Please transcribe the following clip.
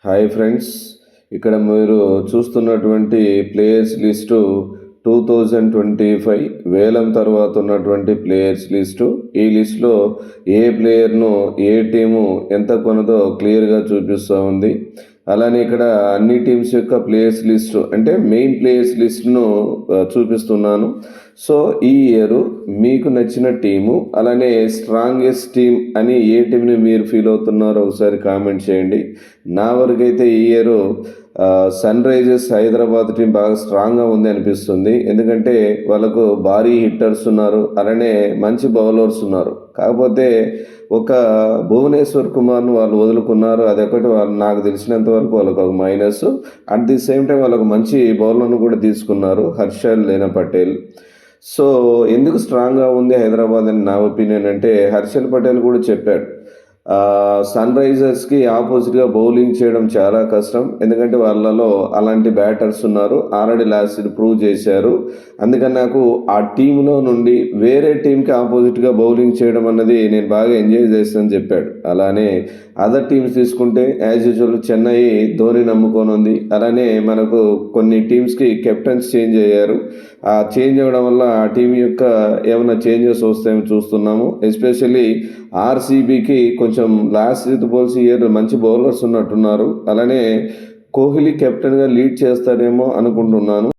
Hi friends, ఇక్కడ మీరు చూస్తున్నటువంటి ప్లేయర్స్ లిస్టు 2025 వేలం తర్వాత ఉన్నటువంటి ప్లేయర్స్ లిస్టు. ఈ లిస్టులో ఏ ప్లేయర్ను ఏ టీము ఎంత కొనదో క్లియర్గా చూపిస్తూ ఉంది. అలానే ఇక్కడ అన్ని టీమ్స్ యొక్క ప్లేయర్స్ లిస్టు అంటే మెయిన్ ప్లేయర్స్ లిస్టును చూపిస్తున్నాను. సో ఈ ఇయర్ మీకు నచ్చిన టీము, అలానే స్ట్రాంగెస్ట్ టీమ్ అని ఏ టీంని మీరు ఫీల్ అవుతున్నారో ఒకసారి కామెంట్ చేయండి. నా వరకైతే ఈ year Sunrisers Hyderabad team బాగా స్ట్రాంగ్గా ఉంది అనిపిస్తుంది. ఎందుకంటే వాళ్ళకు భారీ హిట్టర్స్ ఉన్నారు, అలానే మంచి బౌలర్స్ ఉన్నారు. కాకపోతే ఒక భువనేశ్వర్ కుమార్ను వాళ్ళు వదులుకున్నారు. అదొకటి నాకు తెలిసినంత వరకు వాళ్ళకు ఒక minus. At the same time వాళ్ళకు మంచి బౌలర్ను కూడా తీసుకున్నారు, హర్షల్ లేనా పటేల్. సో ఎందుకు స్ట్రాంగ్గా ఉంది హైదరాబాద్ అని నా ఒపీనియన్ అంటే, హర్షల్ పటేల్ కూడా చెప్పాడు సన్ రైజర్స్కి ఆపోజిట్గా బౌలింగ్ చేయడం చాలా కష్టం. ఎందుకంటే వాళ్ళలో అలాంటి బ్యాటర్స్ ఉన్నారు, ఆల్రెడీ లాస్ట్ ఇయర్ ప్రూవ్ చేశారు. అందుకని నాకు ఆ టీంలో నుండి వేరే టీంకి ఆపోజిట్గా బౌలింగ్ చేయడం అన్నది నేను బాగా ఎంజాయ్ చేస్తానని చెప్పాడు. అలానే అదర్ టీమ్స్ తీసుకుంటే యాజ్ యూజువల్ చెన్నై ధోని నమ్ముకొని ఉంది. అలానే మనకు కొన్ని టీమ్స్కి కెప్టెన్స్ చేంజ్ అయ్యారు. ఆ చేంజ్ అవ్వడం వల్ల ఆ టీం యొక్క ఏమైనా చేంజెస్ వస్తాయని చూస్తున్నాము. ఎస్పెషల్లీ ఆర్సీబీకి కొంచెం లాస్ట్ విత్ బౌల్స్ ఇయర్ మంచి బౌలర్స్ ఉన్నట్టున్నారు. అలానే కోహ్లీ కెప్టెన్గా లీడ్ చేస్తాడేమో అనుకుంటున్నాను.